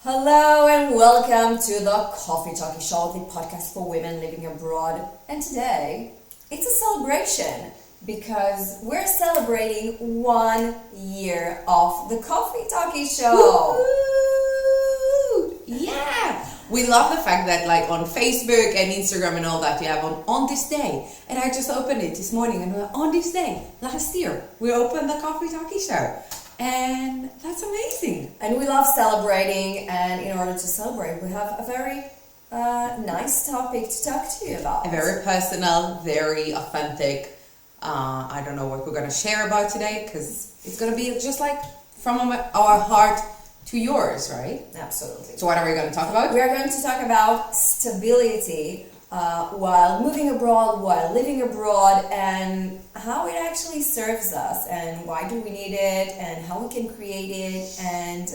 Hello and welcome to the Coffee Talkie Show, the podcast for women living abroad. And today, it's a celebration because we're celebrating 1 year of the Coffee Talkie Show. Woo-hoo! Yeah! We love the fact that on Facebook and Instagram and all that you have on this day. And I just opened it this morning and on this day, last year, we opened the Coffee Talkie Show. And that's amazing. And we love celebrating, and in order to celebrate, we have a very nice topic to talk to you about. A very personal, very authentic. I don't know what we're going to share about today because it's going to be just from our heart to yours, right? Absolutely. So what are we going to talk about? We are going to talk about stability while moving abroad, while living abroad, and how it actually serves us, and why do we need it, and how we can create it, and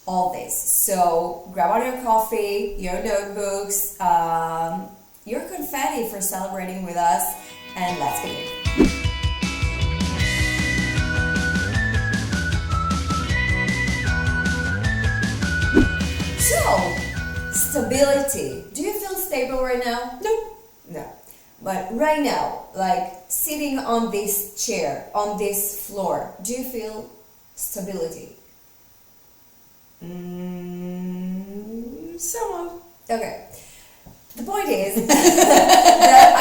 all this. So grab on your coffee, your notebooks, your confetti for celebrating with us, and let's begin. So, stability. Do you feel stable right now? No. But right now, sitting on this chair, on this floor, do you feel stability? Somewhat. Okay. The point is that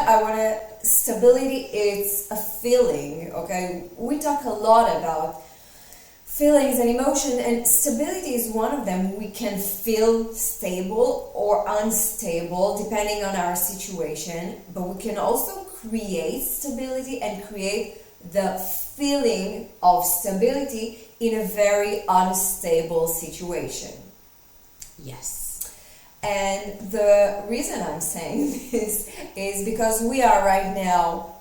I want stability is a feeling, okay? We talk a lot about feelings and emotion, and stability is one of them. We can feel stable or unstable depending on our situation, but we can also create stability and create the feeling of stability in a very unstable situation. Yes. And the reason I'm saying this is because we are right now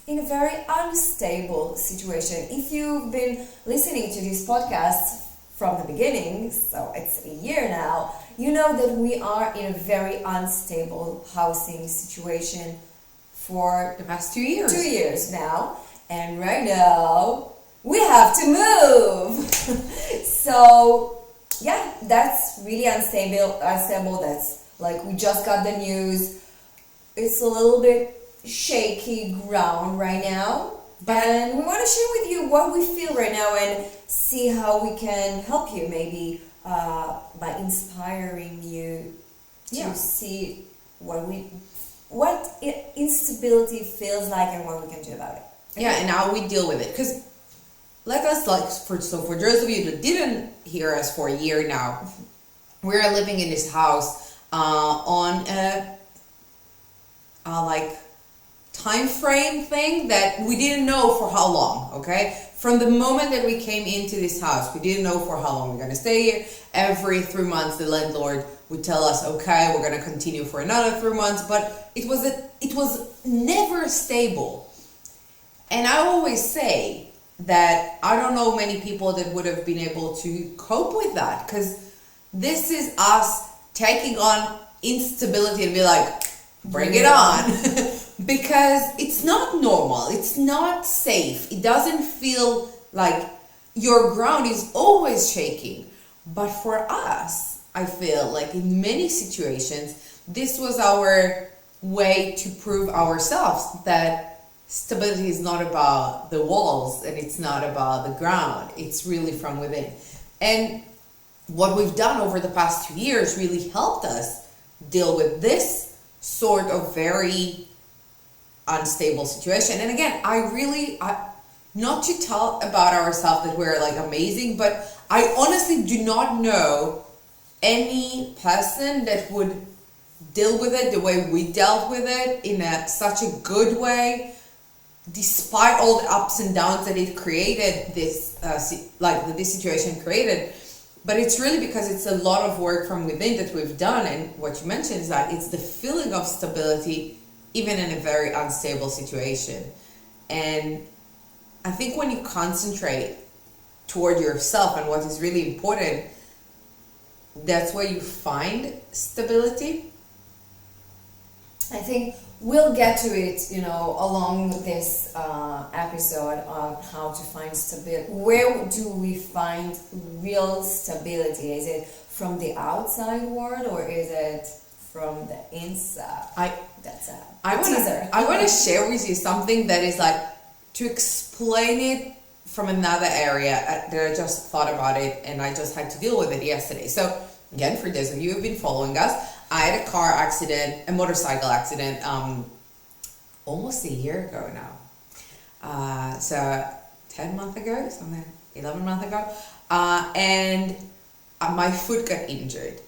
in a very unstable situation. If you've been listening to this podcast from the beginning, so it's a year now, you know that we are in a very unstable housing situation for The past 2 years. 2 years now. And right now, we have to move. So, yeah, that's really unstable. That's we just got the news. It's a little bit shaky ground right now, and we want to share with you what we feel right now and see how we can help you, maybe by inspiring you to see what instability feels like and what we can do about it. Okay? Yeah, and how we deal with it. Because for those of you that didn't hear us for a year now, we are living in this house on a time frame thing that we didn't know for how long, okay? From the moment that we came into this house, we didn't know for how long we're going to stay here. Every 3 months, the landlord would tell us, okay, we're going to continue for another 3 months, but it was never stable. And I always say that I don't know many people that would have been able to cope with that, because this is us taking on instability and be like, bring it on. Because it's not normal, it's not safe, it doesn't feel like your ground is always shaking. But for us, I feel like in many situations, this was our way to prove ourselves that stability is not about the walls and it's not about the ground, it's really from within. And what we've done over the past 2 years really helped us deal with this sort of very unstable situation. And again, I not to tell about ourselves that we're amazing, but I honestly do not know any person that would deal with it the way we dealt with it in such a good way, despite all the ups and downs that it created, this situation created. But it's really because it's a lot of work from within that we've done. And what you mentioned is that it's the feeling of stability even in a very unstable situation. And I think when you concentrate toward yourself and what is really important, that's where you find stability. I think we'll get to it, along this episode on how to find stability. Where do we find real stability? Is it from the outside world or is it from the inside? I want to share with you something that is like, to explain it from another area that I just thought about it and I just had to deal with it yesterday. So again, for those of you who've been following us, I had a motorcycle accident, almost a year ago now. So 10 months ago, 11 months ago. And my foot got injured.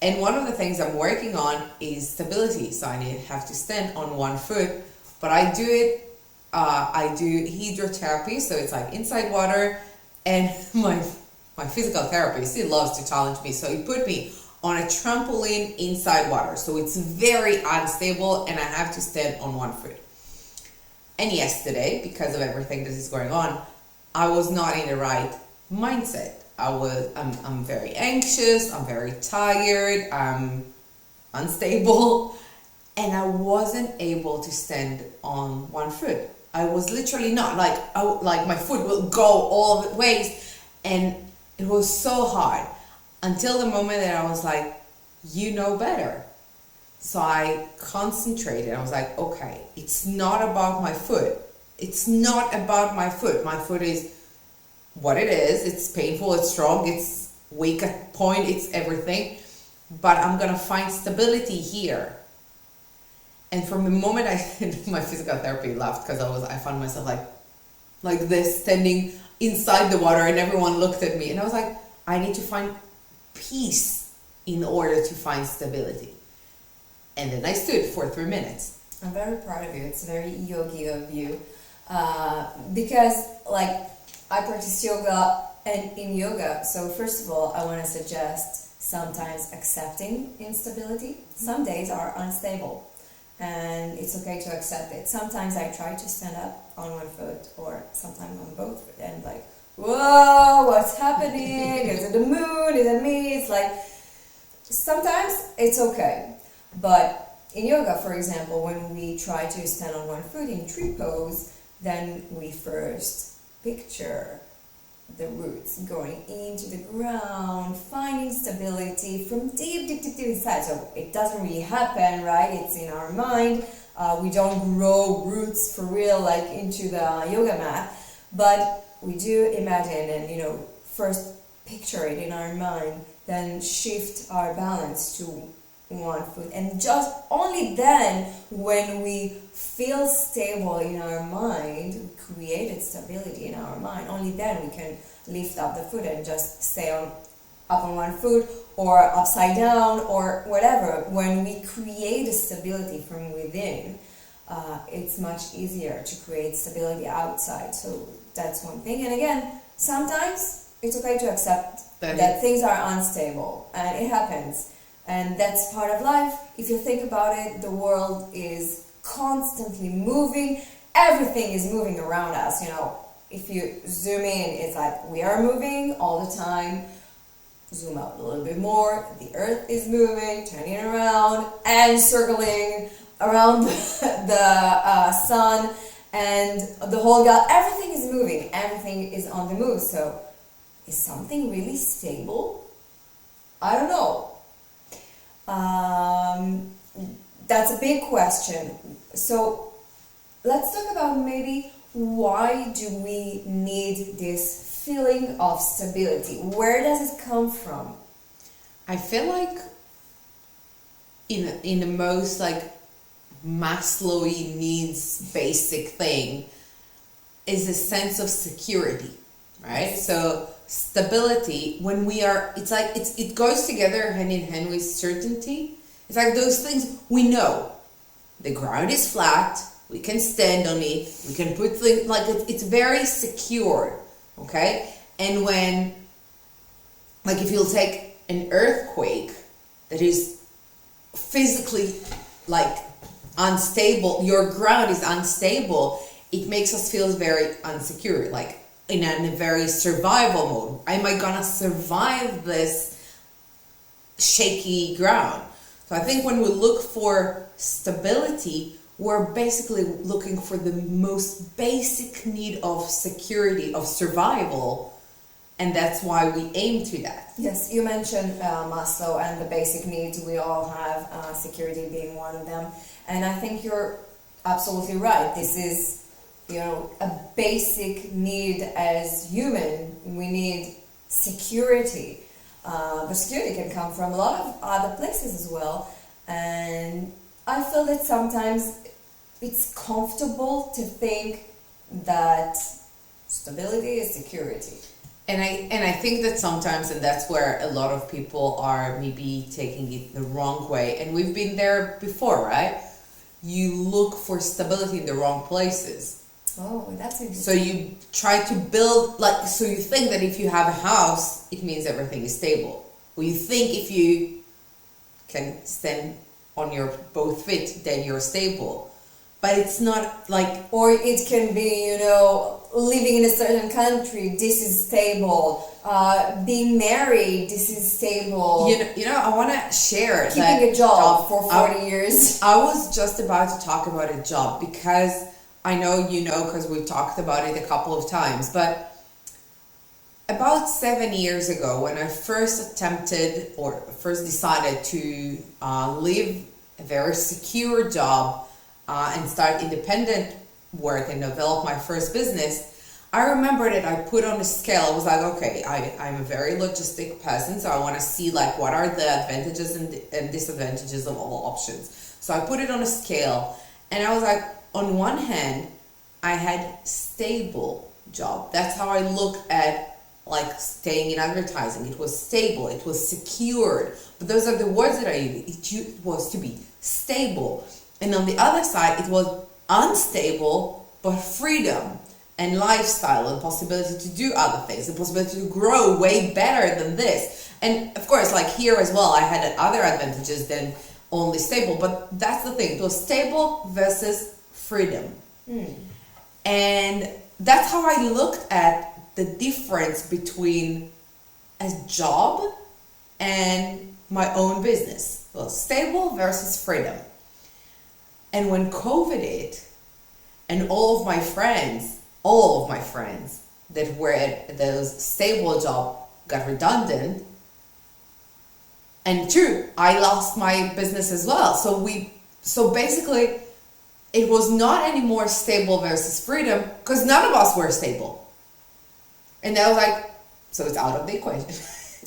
And one of the things I'm working on is stability. So I have to stand on one foot, but I do hydrotherapy. So it's like inside water, and my physical therapist, he loves to challenge me. So he put me on a trampoline inside water. So it's very unstable and I have to stand on one foot. And yesterday, because of everything that is going on, I was not in the right mindset. I'm very anxious, I'm very tired, I'm unstable, and I wasn't able to stand on one foot. I was literally not, like my foot will go all the ways, and it was so hard until the moment that I was like, you know better. So I concentrated. I was like, okay, it's not about my foot. It's not about my foot. My foot is what it is. It's painful, it's strong, it's weak at point, it's everything. But I'm gonna find stability here. And from the moment my physical therapy left, because I found myself like this, standing inside the water, and everyone looked at me, and I was like, I need to find peace in order to find stability. And then I stood for 3 minutes. I'm very proud of you. It's very yogi of you, because I practice yoga, and in yoga, so first of all, I want to suggest sometimes accepting instability. Some days are unstable, and it's okay to accept it. Sometimes I try to stand up on one foot, or sometimes on both, and whoa, what's happening? Is it the moon? Is it me? It's sometimes it's okay. But in yoga, for example, when we try to stand on one foot in tree pose, then we first picture the roots going into the ground, finding stability from deep inside. So it doesn't really happen, right? It's in our mind. We don't grow roots for real, into the yoga mat, but we do imagine and, first picture it in our mind, then shift our balance to one foot, and just only then, when we feel stable in our mind, we created stability in our mind, only then we can lift up the foot and just stay up on one foot, or upside down, or whatever. When we create a stability from within, it's much easier to create stability outside. So that's one thing. And again, sometimes it's okay to accept that things are unstable, and it happens. And that's part of life. If you think about it, the world is constantly moving. Everything is moving around us. If you zoom in, it's we are moving all the time. Zoom out a little bit more. The earth is moving, turning around and circling around the sun, and the whole everything is moving. Everything is on the move. So is something really stable? I don't know. That's a big question. So let's talk about maybe why do we need this feeling of stability? Where does it come from? I feel like in the most Maslowy needs basic thing is a sense of security, right? So stability, when we are, it goes together hand in hand with certainty. It's those things we know. The ground is flat, we can stand on it, we can put things, it's very secure, okay? And when, if you'll take an earthquake that is physically, unstable, your ground is unstable, it makes us feel very unsecure, in a very survival mode. Am I gonna survive this shaky ground? So I think when we look for stability, we're basically looking for the most basic need of security, of survival, and that's why we aim to that. Yes, you mentioned Maslow and the basic needs. We all have security being one of them, and I think you're absolutely right. This is, a basic need as human. We need security, but security can come from a lot of other places as well. And I feel that sometimes it's comfortable to think that stability is security. And I think that sometimes, and that's where a lot of people are maybe taking it the wrong way, and we've been there before, right? You look for stability in the wrong places. Oh, that's interesting. So you try to build, so you think that if you have a house, it means everything is stable. Or you think if you can stand on your both feet, then you're stable. But it's not like... Or it can be, living in a certain country, this is stable. Being married, this is stable. I want to share keeping a job for 40 years. I was just about to talk about a job because I know because we've talked about it a couple of times. But about 7 years ago, when I first decided to leave a very secure job and start independent work and develop my first business, I remember that I put on a scale. I was like, okay, I'm a very logistic person, so I want to see what are the advantages and disadvantages of all options. So I put it on a scale, and I was like, on one hand, I had stable job. That's how I looked at staying in advertising. It was stable, it was secured. But those are the words that I used. It was to be stable. And on the other side, it was unstable, but freedom and lifestyle and possibility to do other things, the possibility to grow way better than this. And of course, here as well, I had other advantages than only stable, but that's the thing. It was stable versus freedom. And that's how I looked at the difference between a job and my own business. Well, stable versus freedom. And when COVID hit, and all of my friends that were at those stable job got redundant, and true, I lost my business as well. So basically, it was not anymore stable versus freedom because none of us were stable. And I was like, so it's out of the equation.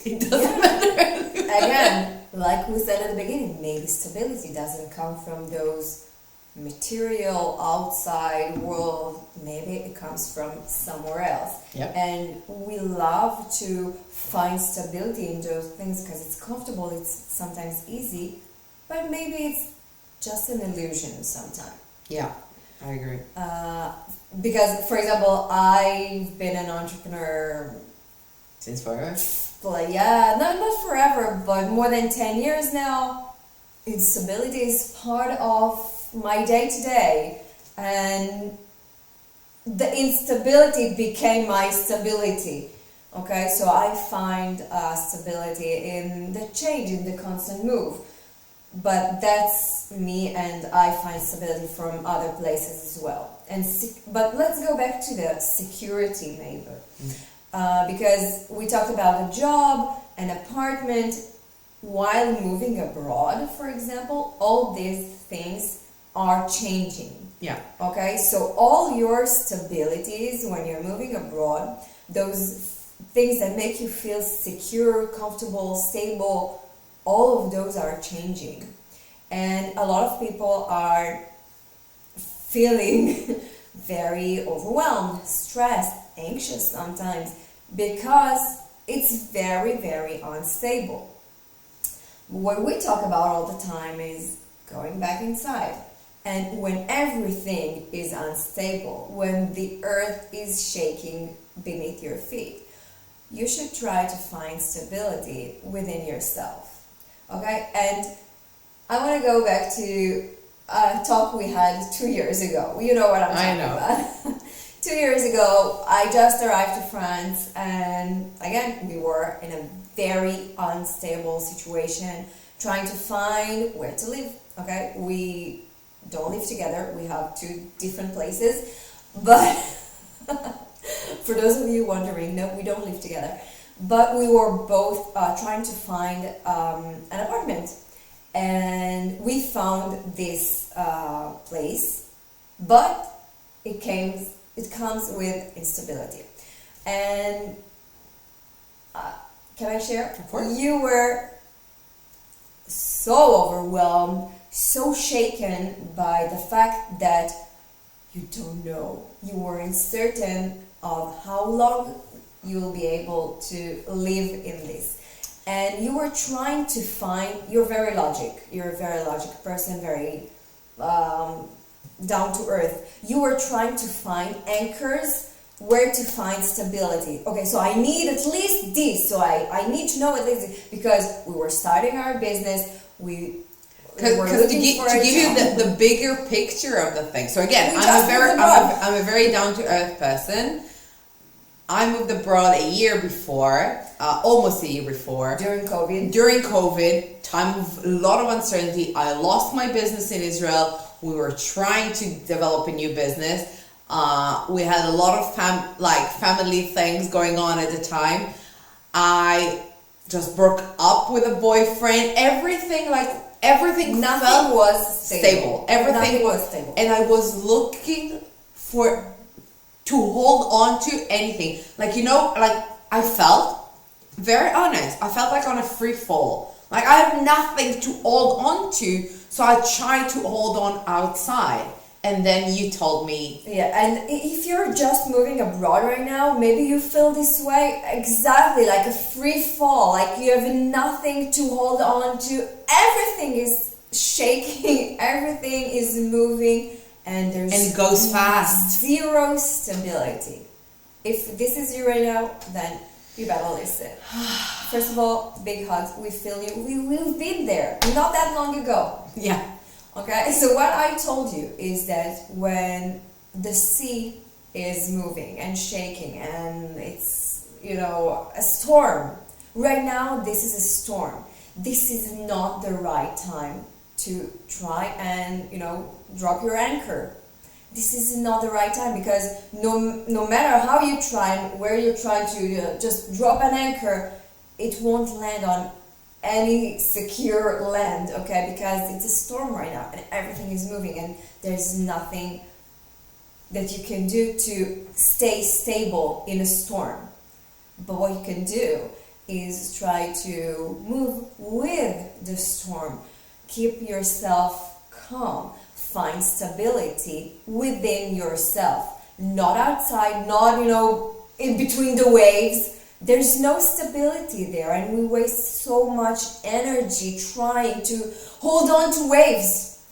It doesn't matter. Again, like we said at the beginning, maybe stability doesn't come from those material outside world. Maybe it comes from somewhere else. Yep. And we love to find stability in those things because it's comfortable, it's sometimes easy, but maybe it's just an illusion sometimes. Yeah, I agree. Because, for example, I've been an entrepreneur Since forever? not forever, but more than 10 years now. Instability is part of my day-to-day, and the instability became my stability. Okay, so I find stability in the change, in the constant move. But that's me, and I find stability from other places as well. But let's go back to the security, maybe. Because we talked about a job, an apartment, while moving abroad, for example, all these things are changing. Yeah. Okay, so all your stabilities when you're moving abroad, those things that make you feel secure, comfortable, stable, all of those are changing. And a lot of people are feeling very overwhelmed, stressed, anxious sometimes, because it's very, very unstable. What we talk about all the time is going back inside. And when everything is unstable, when the earth is shaking beneath your feet, you should try to find stability within yourself. Okay? And I want to go back to a talk we had 2 years ago. You know what I'm talking about. 2 years ago, I just arrived to France, and again, we were in a very unstable situation, trying to find where to live. Okay, we don't live together. We have two different places, but for those of you wondering, no, we don't live together. But we were both trying to find an apartment, and we found this place, but it comes with instability. And can I share? Of course. You were so overwhelmed, so shaken by the fact that you don't know. You were uncertain of how long you will be able to live in this. And you were trying to find, you're a very logic person, very down to earth. You were trying to find anchors where to find stability. Okay, so I need at least this. So I need to know at least this, because we were starting our business. Because to give you the bigger picture of the thing. So again, I'm a very down to earth person. I moved abroad a year before, almost a year before. During COVID, time of a lot of uncertainty. I lost my business in Israel. We were trying to develop a new business. We had a lot of family things going on at the time. I just broke up with a boyfriend. Everything nothing was stable. Everything was stable. And I was looking to hold on to anything. I felt, very honest, I felt like on a free fall. Like I have nothing to hold on to, so I tried to hold on outside. And then you told me. Yeah, and if you're just moving abroad right now, maybe you feel this way, exactly like a free fall, like you have nothing to hold on to. Everything is shaking, everything is moving, and it goes fast. Zero stability. If this is you right now, then you better listen. First of all, big hugs. We feel you. We've been there not that long ago. Yeah. Okay, so what I told you is that when the sea is moving and shaking and it's, a storm, right now this is a storm. This is not the right time to try and, drop your anchor. This is not the right time, because no matter how you try and where you're trying to just drop an anchor, it won't land on any secure land, okay, because it's a storm right now and everything is moving and there's nothing that you can do to stay stable in a storm. But what you can do is try to move with the storm, keep yourself calm, find stability within yourself, not outside, not in between the waves. There's no stability there, and we waste so much energy trying to hold on to waves,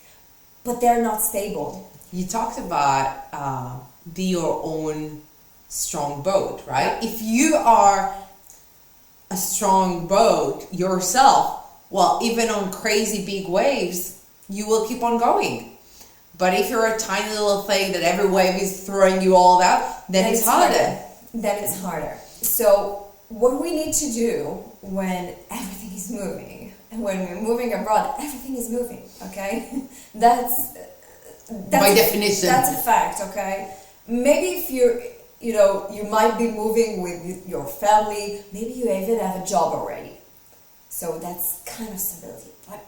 but they're not stable. You talked about be your own strong boat, right? If you are a strong boat yourself, well, even on crazy big waves, you will keep on going. But if you're a tiny little thing that every wave is throwing you all out, then it's harder. Then it's harder. So what we need to do when everything is moving, and when we're moving abroad, everything is moving, okay? That's by definition. That's a fact, okay? Maybe if you might be moving with your family, maybe you even have a job already. So that's kind of stability. But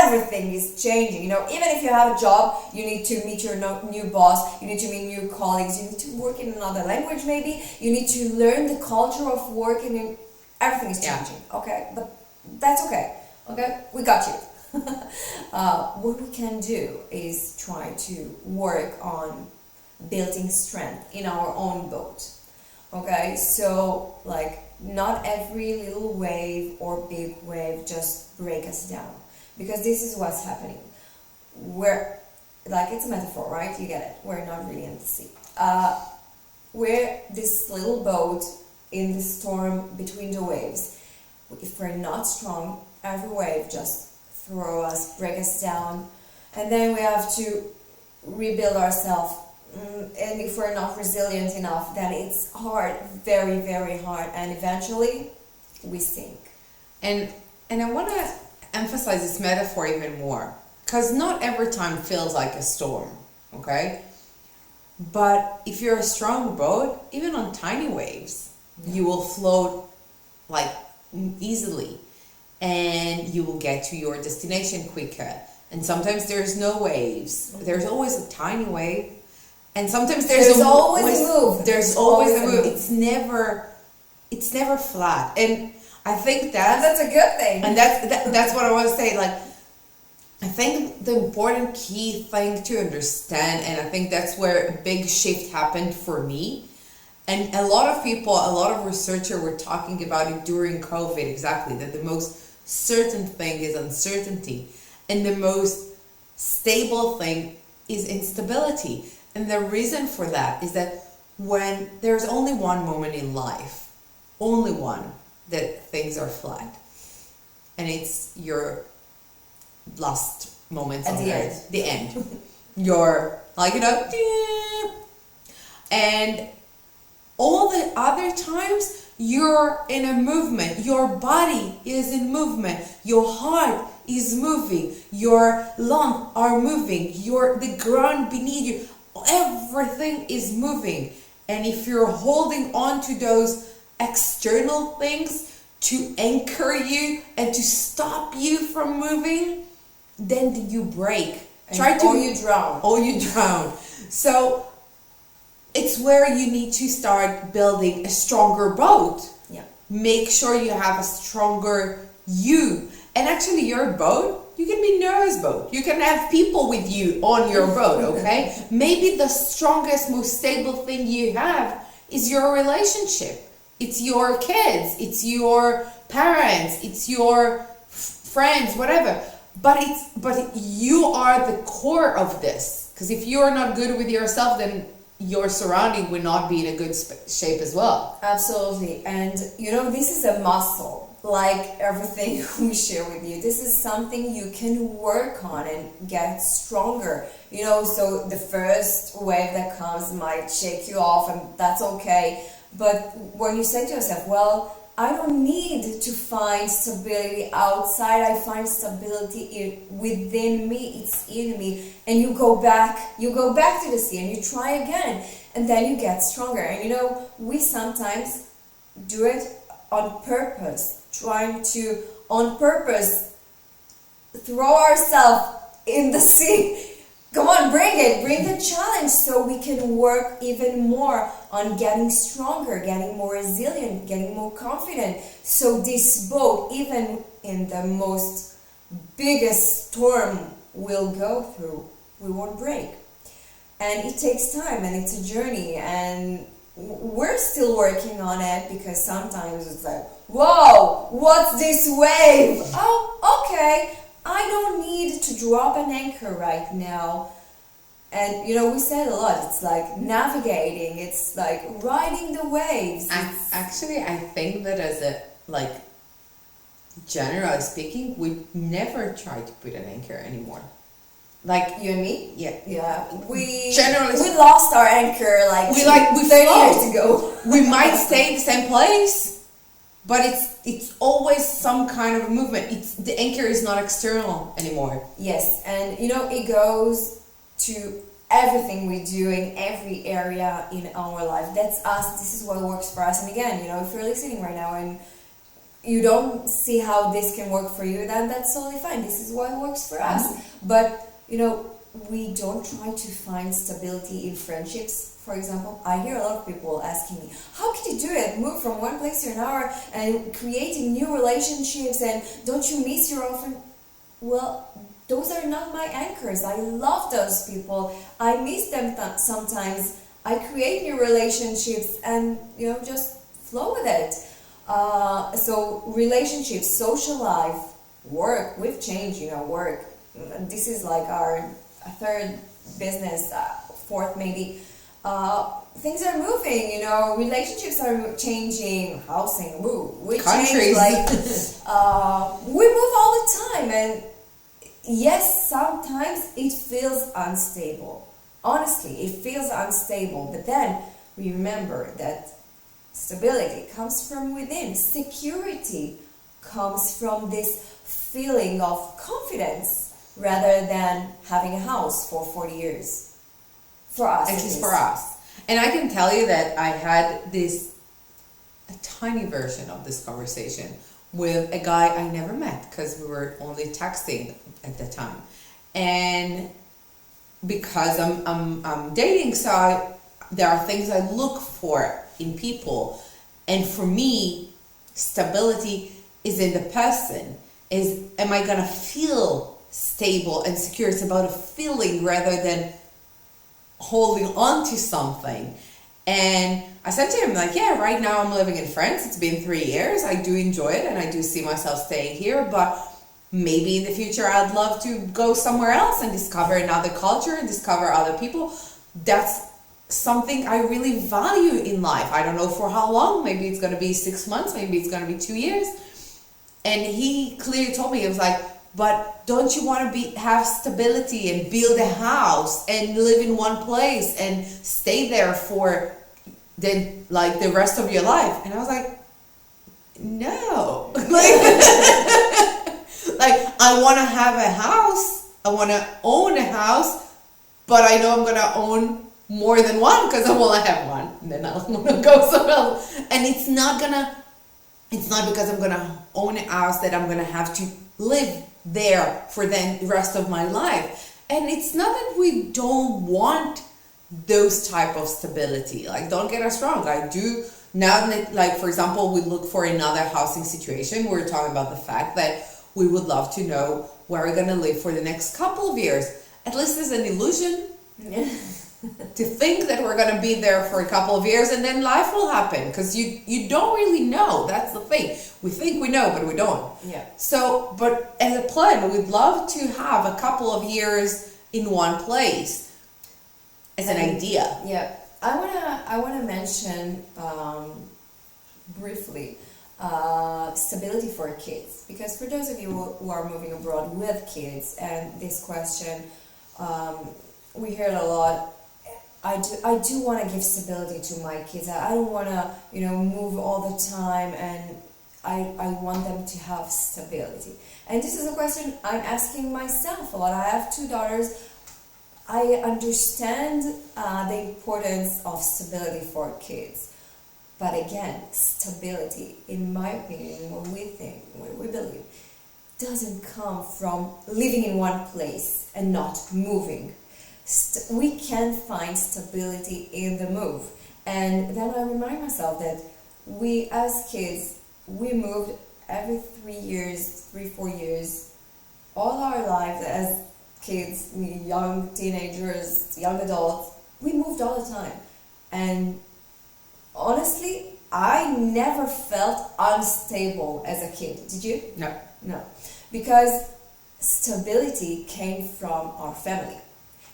everything is changing. Even if you have a job, you need to meet your new boss, you need to meet new colleagues, you need to work in another language maybe, you need to learn the culture of working, and everything is changing, okay? But that's okay, we got you. What we can do is try to work on building strength in our own boat, okay? So not every little wave or big wave just break us down. Because this is what's happening. It's a metaphor, right? You get it. We're not really in the sea. We're this little boat in the storm between the waves. If we're not strong, every wave just throw us, break us down, and then we have to rebuild ourselves. And if we're not resilient enough, then it's hard, very, very hard, and eventually we sink. And I want to emphasize this metaphor even more, because not every time feels like a storm, okay? But if you're a strong boat, even on tiny waves, you will float like easily, and you will get to your destination quicker. And sometimes there's no waves. There's always a tiny wave, and sometimes there's always a move. There's always a move. It's never flat. And I think that's a good thing. And that's what I want to say. Like, I think the important key thing to understand, and I think that's where a big shift happened for me. And a lot of people, a lot of researchers were talking about it during COVID, exactly, that the most certain thing is uncertainty. And the most stable thing is instability. And the reason for that is that when there's only one moment in life, only one, that things are flat. And it's your last moments at on the earth. The end. You're like, and all the other times you're in a movement. Your body is in movement. Your heart is moving. Your lungs are moving. The ground beneath you, everything is moving. And if you're holding on to those external things to anchor you and to stop you from moving, then you break. Or you drown. So it's where you need to start building a stronger boat. Yeah. Make sure you have a stronger you. And actually your boat, you can be nervous boat. You can have people with you on your boat, okay? Maybe the strongest, most stable thing you have is your relationship. It's your kids, it's your parents, it's your friends, whatever. But you are the core of this. Because if you are not good with yourself, then your surrounding will not be in a good shape as well. Absolutely. And this is a muscle. Like everything we share with you, this is something you can work on and get stronger. So the first wave that comes might shake you off, and that's okay. But when you say to yourself, well, I don't need to find stability outside, I find stability within me, it's in me, and you go back to the sea and you try again, and then you get stronger. And we sometimes do it on purpose, trying to on purpose throw ourselves in the sea. Come on, bring the challenge, so we can work even more on getting stronger, getting more resilient, getting more confident. So this boat, even in the most biggest storm we'll go through, we won't break. And it takes time, and it's a journey, and we're still working on it, because sometimes it's like, whoa, what's this wave? Oh, okay. I don't need to drop an anchor right now. And we said a lot, it's like navigating, it's like riding the waves. Actually, I think that generally speaking, we never try to put an anchor anymore. Like you and me? Yeah. We lost our anchor we 30 years ago. We might stay in the same place, but it's always some kind of movement. The anchor is not external anymore. Yes, and it goes to everything we do in every area in our life. That's us. This is what works for us. And again, if you're listening right now and you don't see how this can work for you, then that's totally fine. This is what works for us. But we don't try to find stability in friendships. For example, I hear a lot of people asking me, how can you do it? Move from one place to another and creating new relationships, and don't you miss your old friends? Well, those are not my anchors. I love those people. I miss them sometimes. I create new relationships and, just flow with it. So relationships, social life, work, we've changed, work. This is like our third business, fourth maybe. Things are moving, relationships are changing, housing, we countries. Change, we move all the time, and yes, sometimes it feels unstable. Honestly, it feels unstable, but then we remember that stability comes from within. Security comes from this feeling of confidence rather than having a house for 40 years. For us. At least for us. And I can tell you that I had a tiny version of this conversation with a guy I never met because we were only texting at the time. And because I'm dating, so there are things I look for in people. And for me, stability is in the person. Am I gonna feel stable and secure? It's about a feeling rather than holding on to something. And I said to him, like, yeah, right now I'm living in France. It's been 3 years. I do enjoy it and I do see myself staying here, but maybe in the future I'd love to go somewhere else and discover another culture and discover other people. That's something I really value in life. I don't know for how long. Maybe it's going to be 6 months. Maybe it's going to be 2 years. And he clearly told me, it was like, but don't you want to have stability and build a house and live in one place and stay there for the rest of your life? And I was like, no. Like, I want to have a house. I want to own a house, but I know I'm going to own more than one because I want to have one. And then I want to go somewhere else. And it's not because I'm going to own a house that I'm going to have to live there for the rest of my life. And it's not that we don't want those type of stability. Like, don't get us wrong. I do now that, like, for example, we look for another housing situation. We're talking about the fact that we would love to know where we're going to live for the next couple of years. At least there's an illusion to think that we're going to be there for a couple of years and then life will happen, because you don't really know. That's the thing. We think we know, but we don't. Yeah. So, but as a plan, we'd love to have a couple of years in one place as an idea. Yeah. I wanna mention briefly stability for kids, because for those of you who are moving abroad with kids, and this question we hear it a lot. I do want to give stability to my kids. I don't want to move all the time, and I want them to have stability. And this is a question I'm asking myself a lot. I have 2 daughters. I understand the importance of stability for kids. But again, stability, in my opinion, what we think, what we believe, doesn't come from living in one place and not moving. We can find stability in the move. And then I remind myself that we, as kids, we moved every 3 years, 4 years, all our lives as kids, young teenagers, young adults, we moved all the time. And honestly, I never felt unstable as a kid. Did you? No. Because stability came from our family.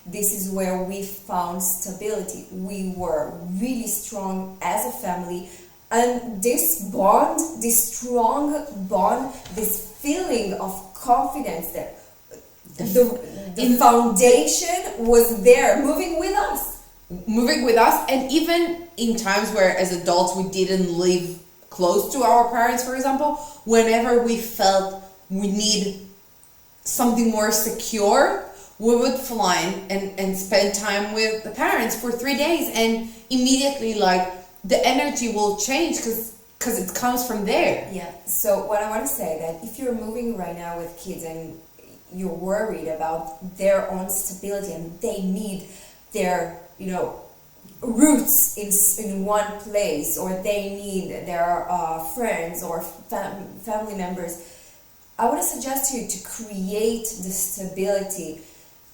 This is where we found stability. We were really strong as a family. And this bond, this strong bond, this feeling of confidence that the foundation was there, moving with us. And even in times where as adults we didn't live close to our parents, for example, whenever we felt we need something more secure, we would fly and spend time with the parents for 3 days, and immediately the energy will change because it comes from there. Yeah. So what I want to say, that if you're moving right now with kids and you're worried about their own stability and they need their roots in one place, or they need their friends or family members, I want to suggest to you to create the stability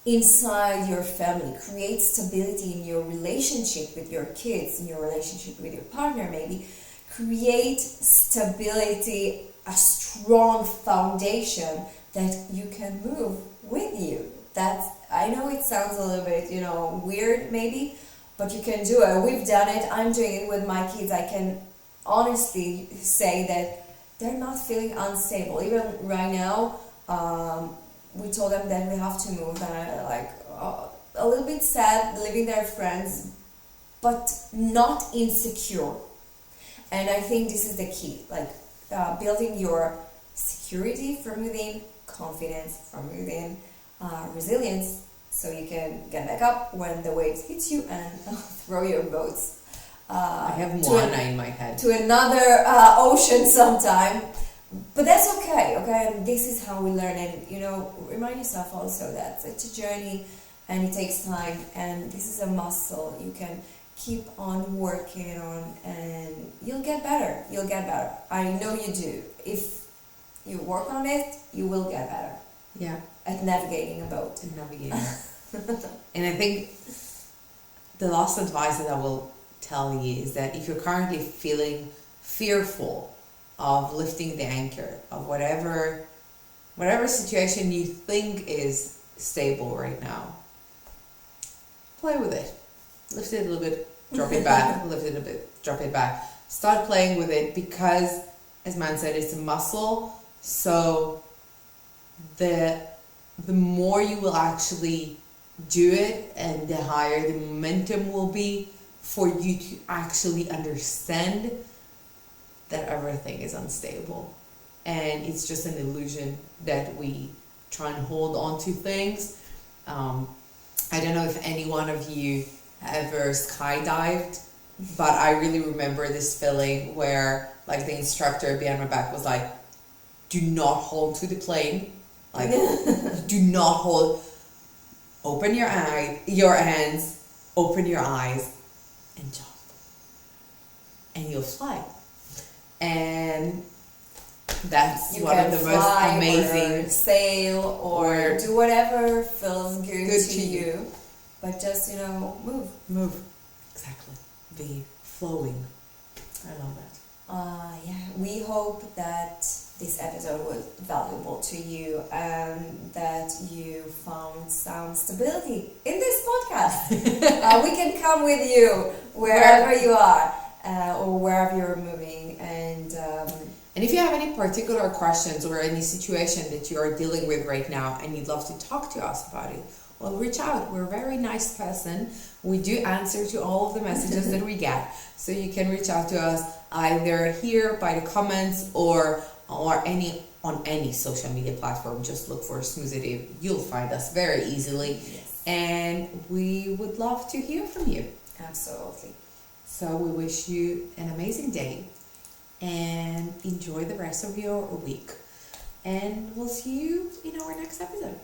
inside your family. Create stability in your relationship with your kids, in your relationship with your partner maybe. Create stability, a strong foundation that you can move with you. I know it sounds a little bit, weird maybe, but you can do it. We've done it. I'm doing it with my kids. I can honestly say that they're not feeling unstable. Even right now, we told them that we have to move, and a little bit sad leaving their friends, but not insecure. And I think this is the key, building your security security from within, confidence from within, resilience, so you can get back up when the waves hit you and throw your boats. I have Moana in my head. To another ocean sometime. But that's okay, and this is how we learn. And, remind yourself also that it's a journey and it takes time. And this is a muscle you can keep on working on, and you'll get better. I know you do. If you work on it, you will get better. Yeah. At navigating a boat. And I think the last advice that I will tell you is that if you're currently feeling fearful of lifting the anchor of whatever situation you think is stable right now, play with it. Lift it a little bit, drop it back, lift it a bit, drop it back. Start playing with it, because, as Man said, it's a muscle. So the more you will actually do it, and the higher the momentum will be for you to actually understand that everything is unstable. And it's just an illusion that we try and hold on to things. I don't know if any one of you ever skydived, but I really remember this feeling where, like, the instructor behind my back was like, do not hold to the plane. Like, do not hold. Open your hands, open your eyes, and jump. And you'll fly. And that's one of the most amazing. Or sail or do whatever feels good to you. But just, move. Move. Exactly. Be flowing. I love that. We hope that this episode was valuable to you and that you found some stability in this podcast. We can come with you wherever you are or wherever you're moving. And if you have any particular questions or any situation that you are dealing with right now and you'd love to talk to us about it, well, reach out. We're a very nice person. We do answer to all of the messages that we get. So you can reach out to us either here by the comments or on any social media platform. Just look for Smoothity. You'll find us very easily. Yes. And we would love to hear from you. Absolutely. So we wish you an amazing day and enjoy the rest of your week. And we'll see you in our next episode.